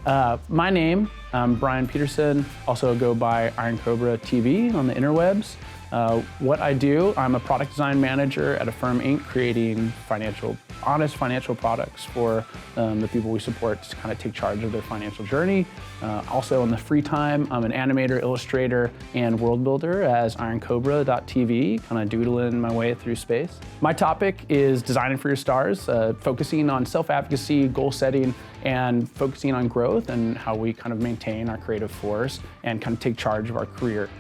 My name, I'm Brian Peterson, also go by Iron Cobra TV on the interwebs. What I do, I'm a product design manager at Affirm Inc., creating honest financial products for the people we support to kind of take charge of their financial journey. Also in the free time, I'm an animator, illustrator, and world builder as ironcobra.tv, kind of doodling my way through space. My topic is designing for your stars, focusing on self-advocacy, goal setting, and focusing on growth and how we kind of maintain our creative force and kind of take charge of our career.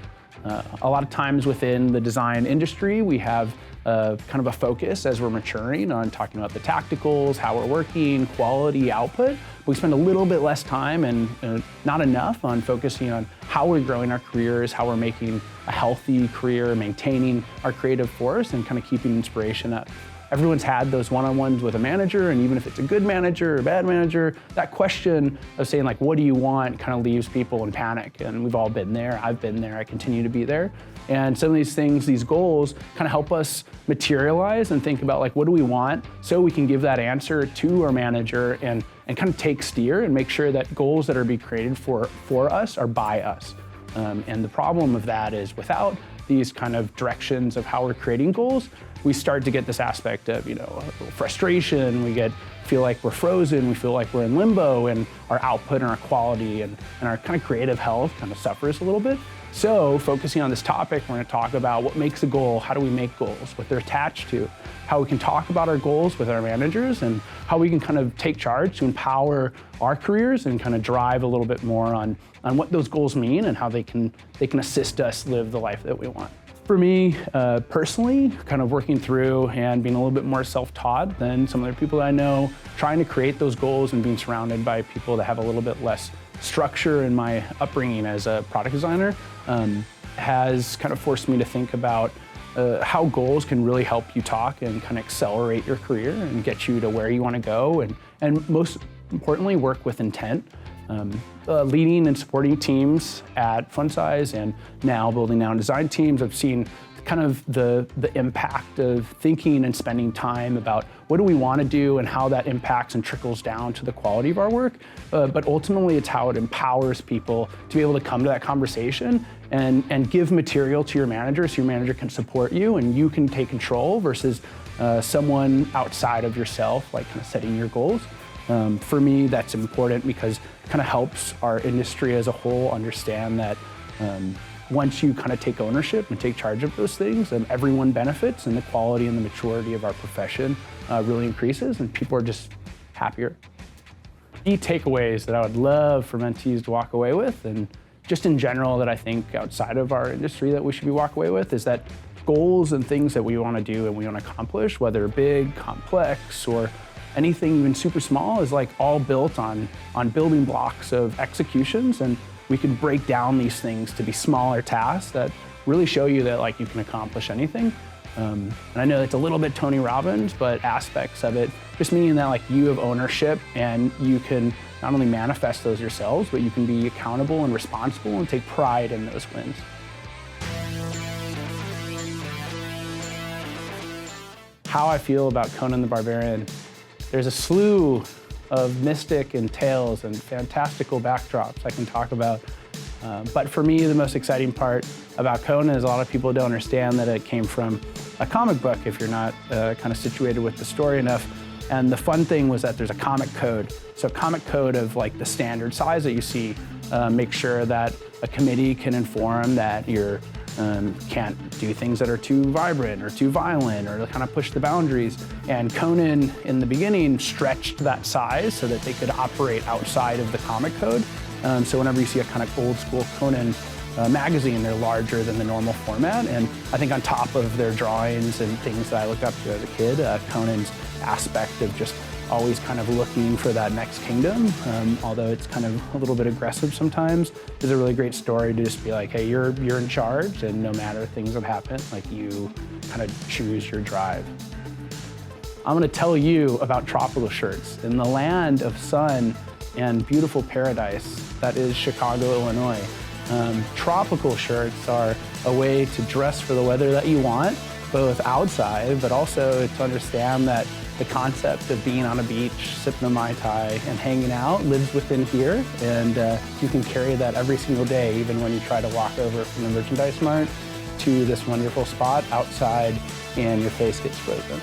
A lot of times within the design industry, we have kind of a focus as we're maturing on talking about the tacticals, how we're working, quality, output. We spend a little bit less time and not enough on focusing on how we're growing our careers, how we're making a healthy career, maintaining our creative force, and kind of keeping inspiration up. Everyone's had those one-on-ones with a manager, and even if it's a good manager or a bad manager, that question of saying like, what do you want, kind of leaves people in panic. And we've all been there, I've been there, I continue to be there. And some of these things, these goals, kind of help us materialize and think about like, what do we want, so we can give that answer to our manager and kind of take steer and make sure that goals that are being created for us are by us. And the problem of that is without these kind of directions of how we're creating goals, we start to get this aspect of, frustration. We feel like we're frozen. We feel like we're in limbo, and our output and our quality and our kind of creative health kind of suffers a little bit. So focusing on this topic, we're going to talk about what makes a goal, how do we make goals, what they're attached to, how we can talk about our goals with our managers, and how we can kind of take charge to empower our careers and kind of drive a little bit more on what those goals mean and how they can assist us live the life that we want. For me, personally, kind of working through and being a little bit more self-taught than some other people that I know, trying to create those goals and being surrounded by people that have a little bit less structure in my upbringing as a product designer has kind of forced me to think about how goals can really help you talk and kind of accelerate your career and get you to where you want to go, and most importantly, work with intent. Leading and supporting teams at Fun Size and now building now design teams, I've seen kind of the impact of thinking and spending time about what do we want to do and how that impacts and trickles down to the quality of our work. But ultimately, it's how it empowers people to be able to come to that conversation and give material to your manager so your manager can support you and you can take control versus someone outside of yourself, like kind of setting your goals. For me, that's important because it kind of helps our industry as a whole understand that once you kind of take ownership and take charge of those things, everyone benefits and the quality and the maturity of our profession really increases and people are just happier. Key takeaways that I would love for mentees to walk away with, and just in general that I think outside of our industry that we should walk away with, is that goals and things that we want to do and we want to accomplish, whether big, complex, or anything even super small, is like all built on building blocks of executions, and we can break down these things to be smaller tasks that really show you that like you can accomplish anything. And I know it's a little bit Tony Robbins, but aspects of it just meaning that like you have ownership and you can not only manifest those yourselves, but you can be accountable and responsible and take pride in those wins. How I feel about Conan the Barbarian. There's a slew of mystic and tales and fantastical backdrops I can talk about. But for me, the most exciting part about Conan is a lot of people don't understand that it came from a comic book if you're not kind of situated with the story enough. And the fun thing was that there's a comic code. So comic code of like the standard size that you see, make sure that a committee can inform that you're can't do things that are too vibrant or too violent or kind of push the boundaries. And Conan, in the beginning, stretched that size so that they could operate outside of the comic code. So whenever you see a kind of old school Conan magazine, they're larger than the normal format. And I think on top of their drawings and things that I looked up to as a kid, Conan's aspect of just always kind of looking for that next kingdom, although it's kind of a little bit aggressive sometimes, is a really great story to just be like, hey, you're in charge, and no matter things that happen, like you kind of choose your drive. I'm gonna tell you about tropical shirts in the land of sun and beautiful paradise that is Chicago, Illinois. Tropical shirts are a way to dress for the weather that you want, both outside, but also to understand that the concept of being on a beach, sipping a Mai Tai, and hanging out lives within here, and you can carry that every single day, even when you try to walk over from the merchandise mart to this wonderful spot outside and your face gets frozen.